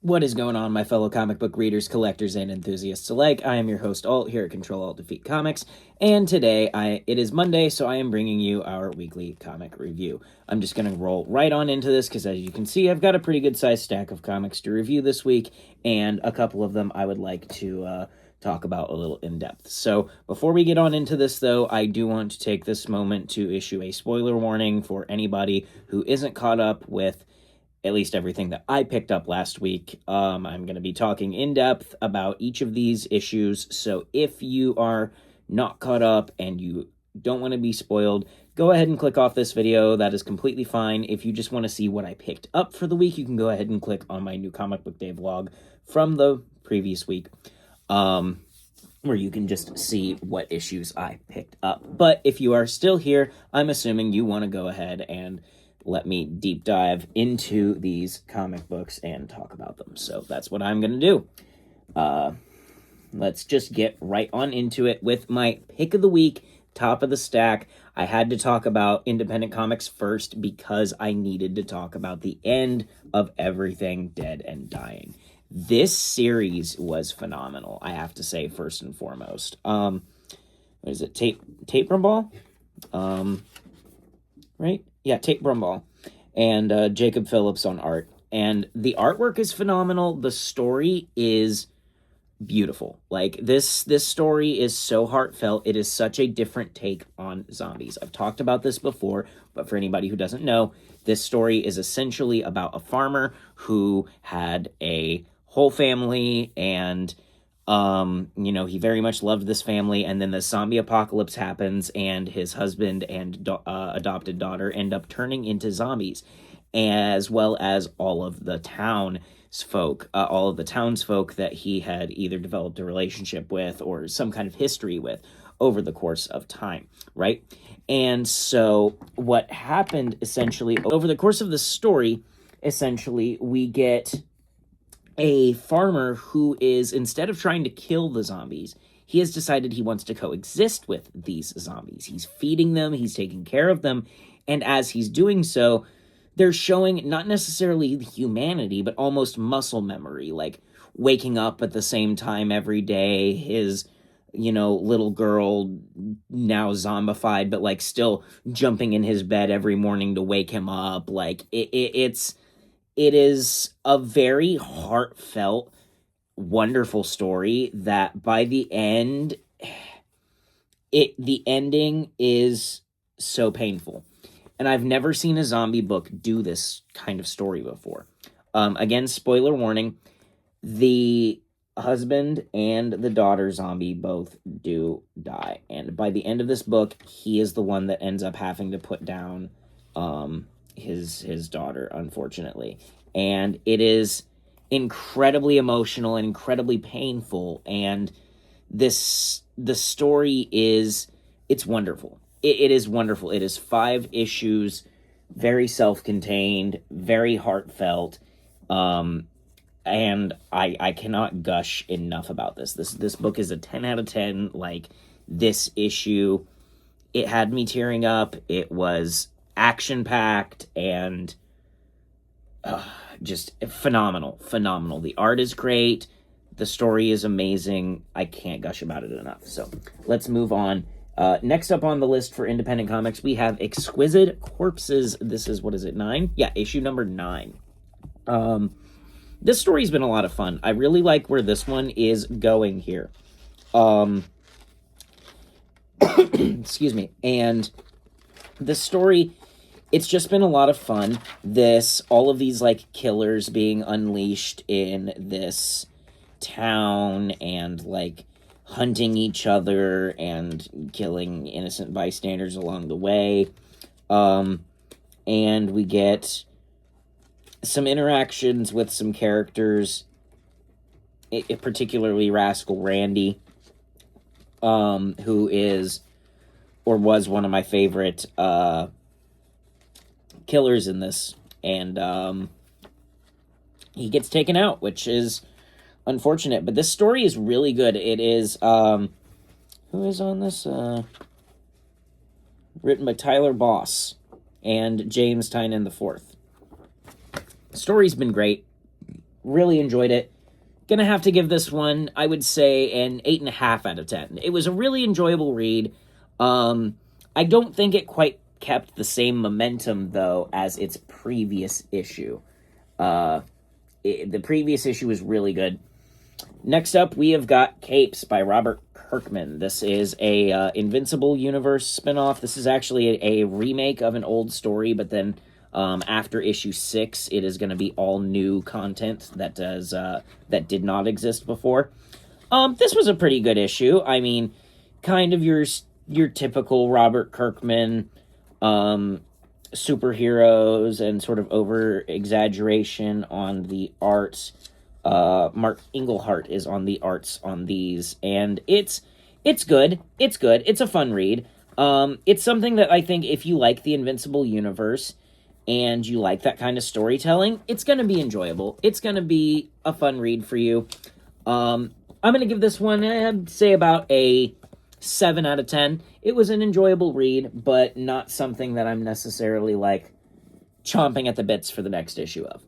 What is going on, my fellow comic book readers, collectors, and enthusiasts alike? I am your host, Alt, here at Control-Alt-Defeat Comics, and today it is Monday, so I am bringing you our weekly comic review. I'm just going to roll right on into this, because as you can see, I've got a pretty good-sized stack of comics to review this week, and a couple of them I would like to talk about a little in depth. So before we get on into this, though, I do want to take this moment to issue a spoiler warning for anybody who isn't caught up with at least everything that I picked up last week. I'm going to be talking in depth about each of these issues, so if you are not caught up and you don't want to be spoiled, go ahead and click off this video. That is completely fine. If you just want to see what I picked up for the week, you can go ahead and click on my new Comic Book Day vlog from the previous week, where you can just see what issues I picked up. But if you are still here, I'm assuming you want to go ahead and let me deep dive into these comic books and talk about them. So that's what I'm going to do. Let's just get right on into it with my pick of the week, top of the stack. I had to talk about independent comics first because I needed to talk about the end of Everything Dead and Dying. This series was phenomenal, I have to say, first and foremost. What is it? Tate Brumball? Right? Yeah, Tate Brumball and Jacob Phillips on art. And the artwork is phenomenal. The story is beautiful. Like, this story is so heartfelt. It is such a different take on zombies. I've talked about this before, but for anybody who doesn't know, this story is essentially about a farmer who had a whole family, and he very much loved this family, and then the zombie apocalypse happens, and his husband and adopted daughter end up turning into zombies, as well as all of the townsfolk that he had either developed a relationship with or some kind of history with over the course of time, right? And so what happened, essentially, over the course of the story, essentially, we get a farmer who is, instead of trying to kill the zombies, he has decided he wants to coexist with these zombies. He's feeding them, he's taking care of them, and as he's doing so, they're showing not necessarily humanity, but almost muscle memory, like waking up at the same time every day, his, little girl, now zombified, but, like, still jumping in his bed every morning to wake him up. Like, it is a very heartfelt, wonderful story that by the end, the ending is so painful. And I've never seen a zombie book do this kind of story before. Again, spoiler warning, the husband and the daughter zombie both do die. And by the end of this book, he is the one that ends up having to put down his daughter, unfortunately. And it is incredibly emotional and incredibly painful, and the story it's wonderful. It is wonderful. It is 5 issues, very self-contained, very heartfelt, and I cannot gush enough about this. This book is a 10 out of 10. Like, this issue, it had me tearing up. It was action-packed and just phenomenal. The art is great. The story is amazing. I can't gush about it enough. So let's move on. Next up on the list for independent comics, we have Exquisite Corpses. This is, what is it, 9? Yeah, issue number 9. This story's been a lot of fun. I really like where this one is going here. Excuse me. And the story, it's just been a lot of fun. All of these, like, killers being unleashed in this town and, like, hunting each other and killing innocent bystanders along the way. And we get some interactions with some characters, particularly Rascal Randy, who is, or was, one of my favorite killers in this, and he gets taken out, which is unfortunate, but this story is really good. It is, who is on this? Written by Tyler Boss and James Tynion IV. The story's been great. Really enjoyed it. Gonna have to give this one, I would say, an 8.5 out of 10. It was a really enjoyable read. I don't think it quite kept the same momentum, though, as its previous issue. The previous issue was really good. Next up, we have got Capes by Robert Kirkman. This is a Invincible Universe spinoff. This is actually a remake of an old story, but then after issue 6, it is going to be all new content that did not exist before. This was a pretty good issue. I mean, kind of your typical Robert Kirkman superheroes and sort of over exaggeration on the arts. Mark Englehart is on the arts on these, and it's good. It's good. It's a fun read. It's something that I think if you like the Invincible Universe and you like that kind of storytelling, it's going to be enjoyable. It's going to be a fun read for you. I'm going to give this one, I'd say, about a 7 out of 10. It was an enjoyable read, but not something that I'm necessarily, like, chomping at the bits for the next issue of.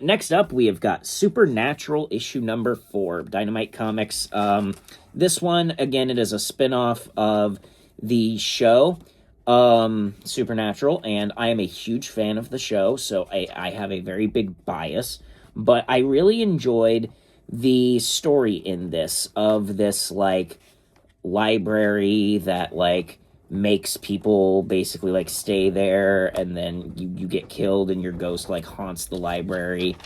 Next up, we have got Supernatural issue number 4, Dynamite Comics. This one, again, it is a spin-off of the show, Supernatural, and I am a huge fan of the show, so I have a very big bias, but I really enjoyed the story in this, of this, like, library that, like, makes people basically, like, stay there, and then you get killed and your ghost, like, haunts the library.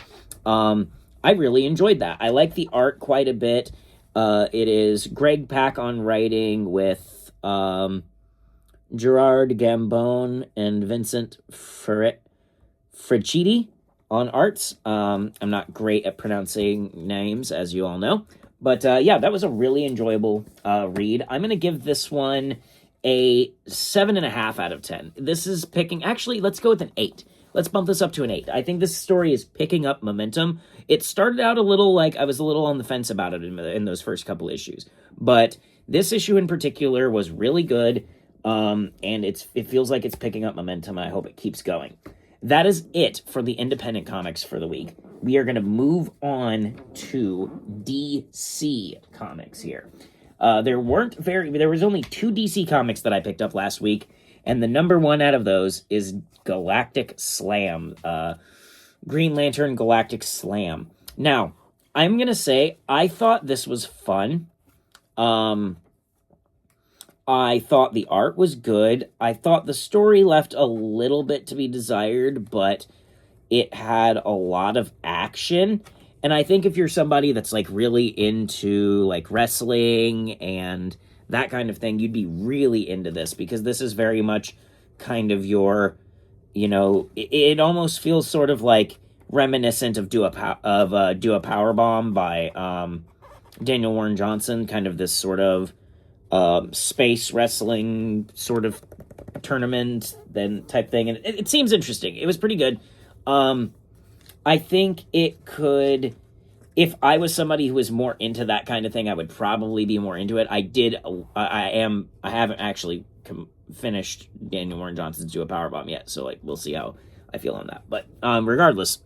I really enjoyed that. I like the art quite a bit. It is Greg Pak on writing with Gerard Gambone and Vincent Friccitti on arts. I'm not great at pronouncing names, as you all know. But, yeah, that was a really enjoyable read. I'm going to give this one a 7.5 out of 10. This is picking... Actually, let's go with an 8. Let's bump this up to an 8. I think this story is picking up momentum. It started out a little, like, I was a little on the fence about it in those first couple issues. But this issue in particular was really good, and it feels like it's picking up momentum, and I hope it keeps going. That is it for the independent comics for the week. We are going to move on to DC comics here. There was only 2 DC comics that I picked up last week, and the number 1 out of those is Galactic Slam. Green Lantern Galactic Slam. Now, I'm going to say, I thought this was fun. I thought the art was good. I thought the story left a little bit to be desired, but it had a lot of action. And I think if you're somebody that's, like, really into, like, wrestling and that kind of thing, you'd be really into this, because this is very much kind of your, you know, it almost feels sort of like reminiscent of Do a Powerbomb by Daniel Warren Johnson, kind of this sort of space wrestling sort of tournament then type thing. And it seems interesting. It was pretty good. I think it could, if I was somebody who was more into that kind of thing, I would probably be more into it. I haven't actually finished Daniel Warren Johnson's Do a Powerbomb yet, so, like, we'll see how I feel on that. But regardless,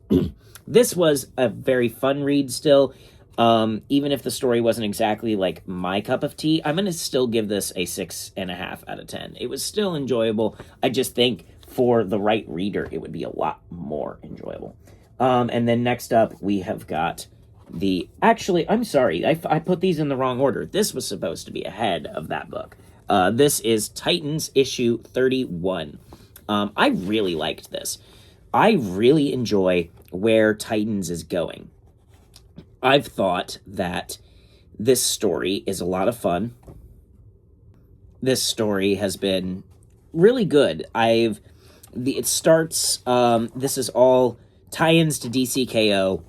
this was a very fun read still. Even if the story wasn't exactly, like, my cup of tea, I'm going to still give this a 6.5 out of 10. It was still enjoyable. I just think for the right reader, it would be a lot more enjoyable. And then next up, we have got actually, I'm sorry, I put these in the wrong order. This was supposed to be ahead of that book. This is Titans issue 31. I really liked this. I really enjoy where Titans is going. I've thought that this story is a lot of fun. This story has been really good. It starts, this is all tie-ins to DCKO.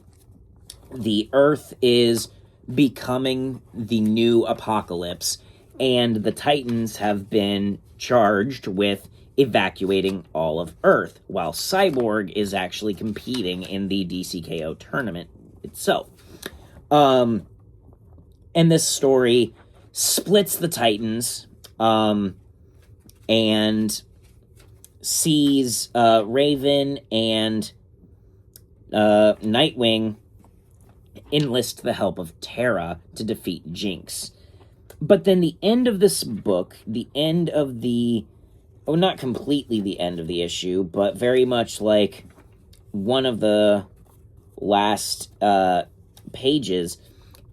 The Earth is becoming the new apocalypse, and the Titans have been charged with evacuating all of Earth, while Cyborg is actually competing in the DCKO tournament itself. And this story splits the Titans, and sees Raven and Nightwing enlist the help of Terra to defeat Jinx. But then the end of this book, the end of the... Oh, not completely the end of the issue, but very much like one of the last pages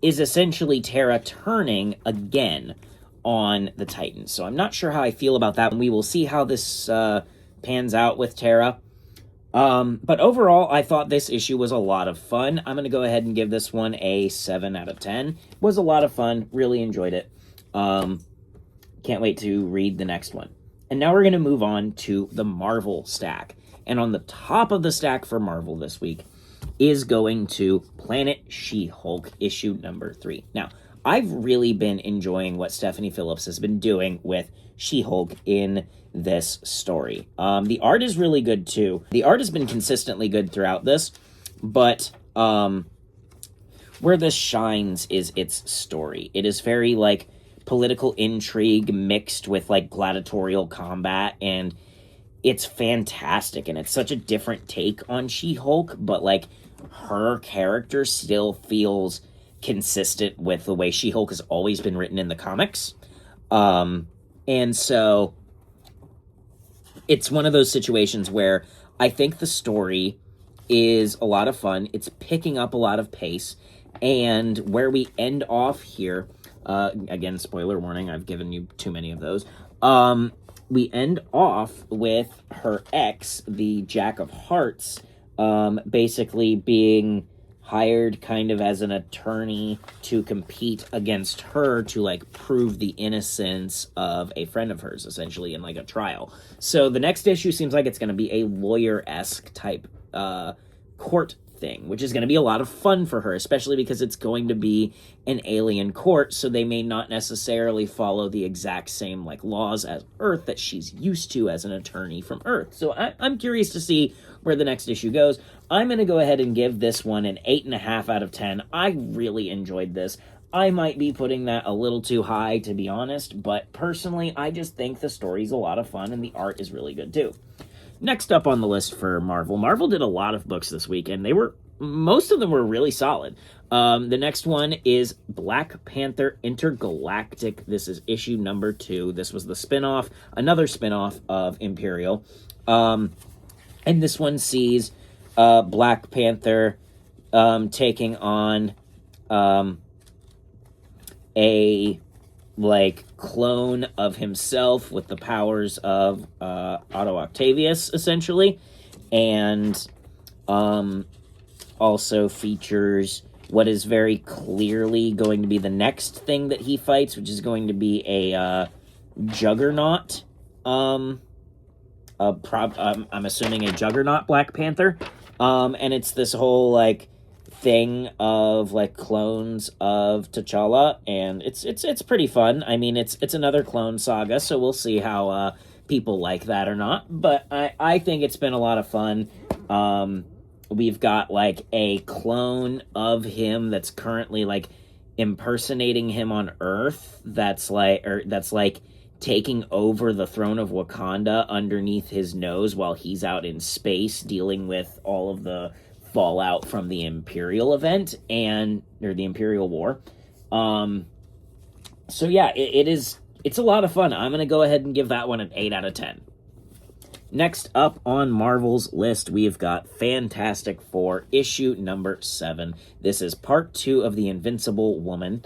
is essentially Terra turning again on the Titans. So I'm not sure how I feel about that. We will see how this pans out with Terra. But overall, I thought this issue was a lot of fun. I'm going to go ahead and give this one a 7 out of 10. It was a lot of fun. Really enjoyed it. Can't wait to read the next one. And now we're going to move on to the Marvel stack. And on the top of the stack for Marvel this week is going to Planet She-Hulk issue number 3. Now, I've really been enjoying what Stephanie Phillips has been doing with She-Hulk in this story. The art is really good too. The art has been consistently good throughout this, but where this shines is its story. It is very like political intrigue mixed with like gladiatorial combat, and it's fantastic, and it's such a different take on She-Hulk, but like her character still feels consistent with the way She-Hulk has always been written in the comics. And so it's one of those situations where I think the story is a lot of fun. It's picking up a lot of pace, and where we end off here, again, spoiler warning, I've given you too many of those. We end off with her ex, the Jack of Hearts, basically being hired kind of as an attorney to compete against her to like prove the innocence of a friend of hers, essentially in like a trial. So the next issue seems like it's going to be a lawyer-esque type court thing, which is going to be a lot of fun for her, especially because it's going to be an alien court, so they may not necessarily follow the exact same like laws as Earth that she's used to as an attorney from Earth. So I'm curious to see where the next issue goes. I'm going to go ahead and give this one an 8.5 out of 10. I really enjoyed this. I might be putting that a little too high, to be honest, but personally, I just think the story's a lot of fun and the art is really good too. Next up on the list for Marvel. Marvel did a lot of books this week, and most of them were really solid. The next one is Black Panther Intergalactic. This is issue number 2. This was the spinoff, another spinoff of Imperial. And this one sees Black Panther taking on a like clone of himself with the powers of Otto Octavius, essentially, and also features what is very clearly going to be the next thing that he fights, which is going to be a Juggernaut. I'm assuming a Juggernaut Black Panther, and it's this whole like thing of like clones of T'Challa, and it's pretty fun. I mean, it's another clone saga, so we'll see how people like that or not. But I think it's been a lot of fun. We've got like a clone of him that's currently like impersonating him on Earth. That's like taking over the throne of Wakanda underneath his nose while he's out in space dealing with all of the fallout from the Imperial event or the Imperial War. So yeah, it's a lot of fun. I'm going to go ahead and give that one an 8 out of 10. Next up on Marvel's list, we've got Fantastic Four, issue number 7. This is part 2 of The Invincible Woman.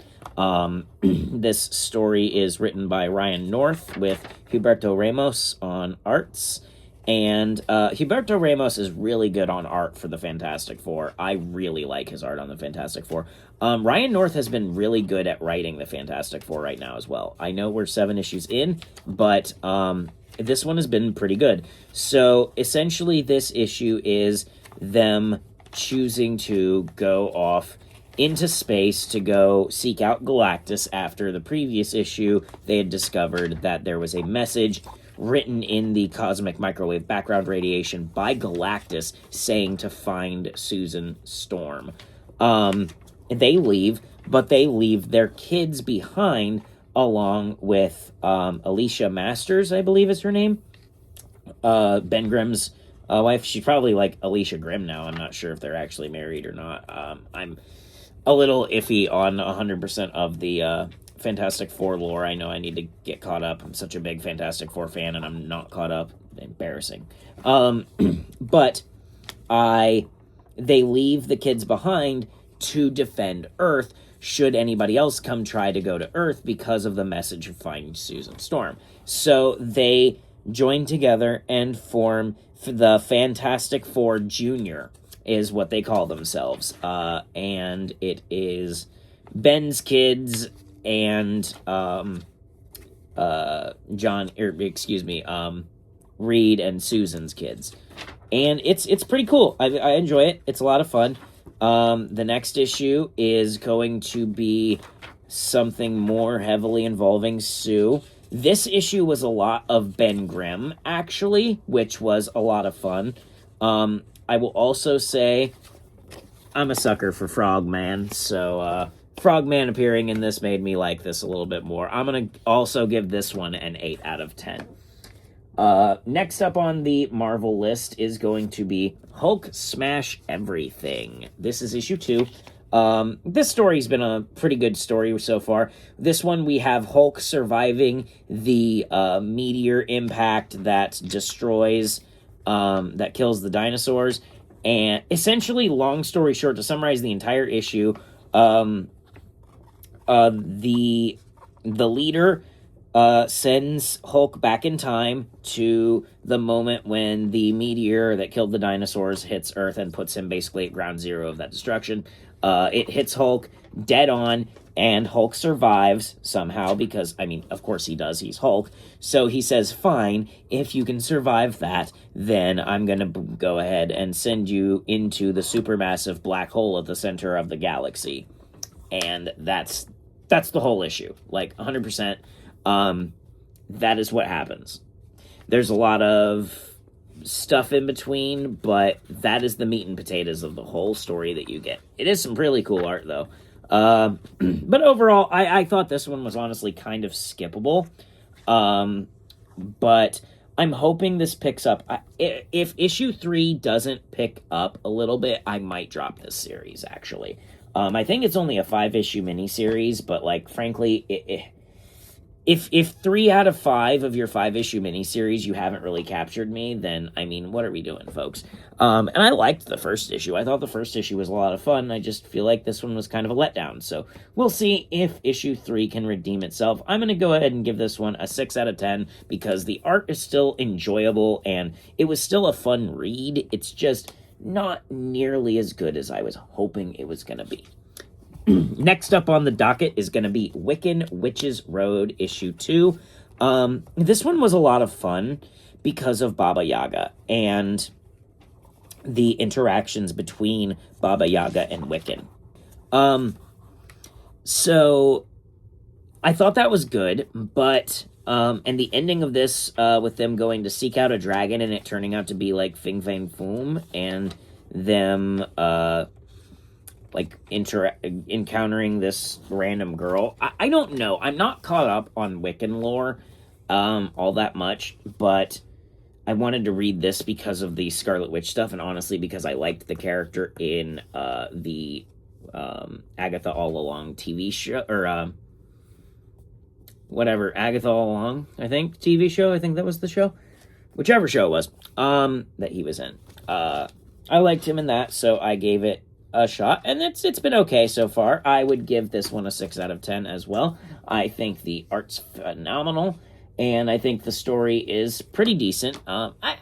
This story is written by Ryan North with Humberto Ramos on arts. And Humberto Ramos is really good on art for the Fantastic Four. I really like his art on the Fantastic Four. Ryan North has been really good at writing the Fantastic Four right now as well. I know we're 7 issues in, but this one has been pretty good. So essentially this issue is them choosing to go off into space to go seek out Galactus after the previous issue. They had discovered that there was a message written in the cosmic microwave background radiation by Galactus saying to find Susan Storm. They leave, but they leave their kids behind along with Alicia Masters, I believe is her name. Ben Grimm's wife. She's probably like Alicia Grimm now. I'm not sure if they're actually married or not. a little iffy on 100% of the Fantastic Four lore. I know I need to get caught up. I'm such a big Fantastic Four fan, and I'm not caught up. Embarrassing. But they leave the kids behind to defend Earth should anybody else come try to go to Earth because of the message of finding Susan Storm. So they join together and form the Fantastic Four Junior, is what they call themselves. And it is Ben's kids and Reed and Susan's kids. And it's pretty cool. I enjoy it. It's a lot of fun. The next issue is going to be something more heavily involving Sue. This issue was a lot of Ben Grimm, actually, which was a lot of fun. I will also say I'm a sucker for Frogman, so Frogman appearing in this made me like this a little bit more. I'm going to also give this one an 8 out of 10. Next up on the Marvel list is going to be Hulk Smash Everything. This is issue 2. This story's been a pretty good story so far. This one we have Hulk surviving the meteor impact that destroys, that kills the dinosaurs. And essentially, long story short, to summarize the entire issue, the leader sends Hulk back in time to the moment when the meteor that killed the dinosaurs hits Earth and puts him basically at ground zero of that destruction. It hits Hulk dead on, and Hulk survives somehow because, I mean, of course he does, he's Hulk. So he says, fine, if you can survive that, then I'm going to go ahead and send you into the supermassive black hole at the center of the galaxy. And that's the whole issue, like 100%. That is what happens. There's a lot of stuff in between, but that is the meat and potatoes of the whole story that you get. It is some really cool art, though. But overall, I thought this one was honestly kind of skippable. But I'm hoping this picks up. If issue 3 doesn't pick up a little bit, I might drop this series, actually. I think it's only a 5-issue miniseries, but, like, frankly, If 3 out of 5 of your 5-issue miniseries you haven't really captured me, then, I mean, what are we doing, folks? And I liked the first issue. I thought the first issue was a lot of fun. I just feel like this one was kind of a letdown. So we'll see if issue 3 can redeem itself. I'm going to go ahead and give this one a 6 out of 10 because the art is still enjoyable and it was still a fun read. It's just not nearly as good as I was hoping it was going to be. Next up on the docket is going to be Wiccan Witches Road, issue 2. This one was a lot of fun because of Baba Yaga and the interactions between Baba Yaga and Wiccan. So I thought that was good, but and the ending of this with them going to seek out a dragon and it turning out to be like Fing Fang Foom and them encountering this random girl. I don't know. I'm not caught up on Wiccan lore all that much, but I wanted to read this because of the Scarlet Witch stuff, and honestly because I liked the character in the Agatha All Along TV show, or whatever, Agatha All Along, I think, TV show. I think that was the show. Whichever show it was that he was in. I liked him in that, so I gave it a shot, and it's been okay so far. I would give this one a 6 out of 10 as well. I think the art's phenomenal, and I think the story is pretty decent. I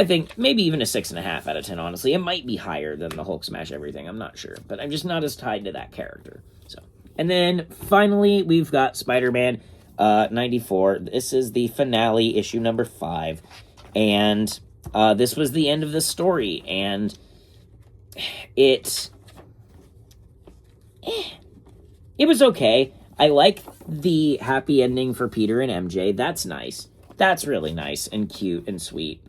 think maybe even a 6.5 out of 10, honestly. It might be higher than the Hulk Smash Everything, I'm not sure, but I'm just not as tied to that character. So, and then finally, we've got Spider-Man 94. This is the finale, issue number 5, and this was the end of the story, and it was okay. I like the happy ending for Peter and MJ. That's nice. That's really nice and cute and sweet.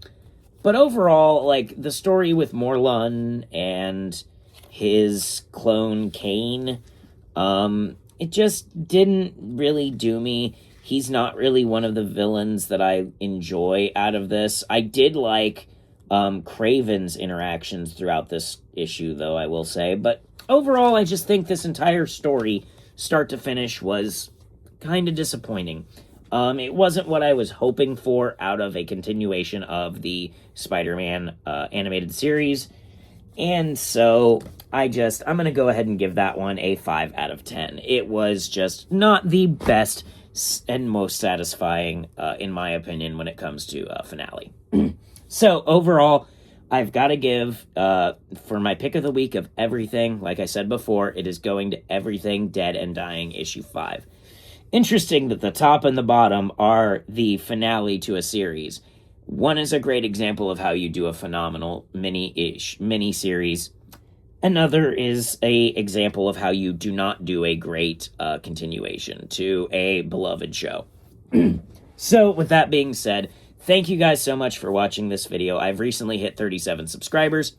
But overall, like, the story with Morlun and his clone Kane, it just didn't really do me. He's not really one of the villains that I enjoy out of this. I did like Craven's interactions throughout this issue, though, I will say. But overall, I just think this entire story, start to finish, was kind of disappointing. It wasn't what I was hoping for out of a continuation of the Spider-Man animated series. And so I'm going to go ahead and give that one a 5 out of 10. It was just not the best and most satisfying, in my opinion, when it comes to finale. So overall, I've got to give, for my pick of the week of everything, like I said before, it is going to Everything Dead and Dying issue 5. Interesting that the top and the bottom are the finale to a series. One is a great example of how you do a phenomenal mini-series. Another is a example of how you do not do a great continuation to a beloved show. So, with that being said, thank you guys so much for watching this video. I've recently hit 37 subscribers,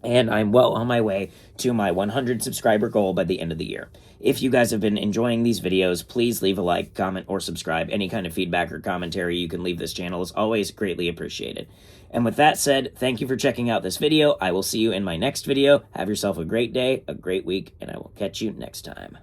and I'm well on my way to my 100 subscriber goal by the end of the year. If you guys have been enjoying these videos, please leave a like, comment, or subscribe. Any kind of feedback or commentary you can leave this channel is always greatly appreciated. And with that said, thank you for checking out this video. I will see you in my next video. Have yourself a great day, a great week, and I will catch you next time.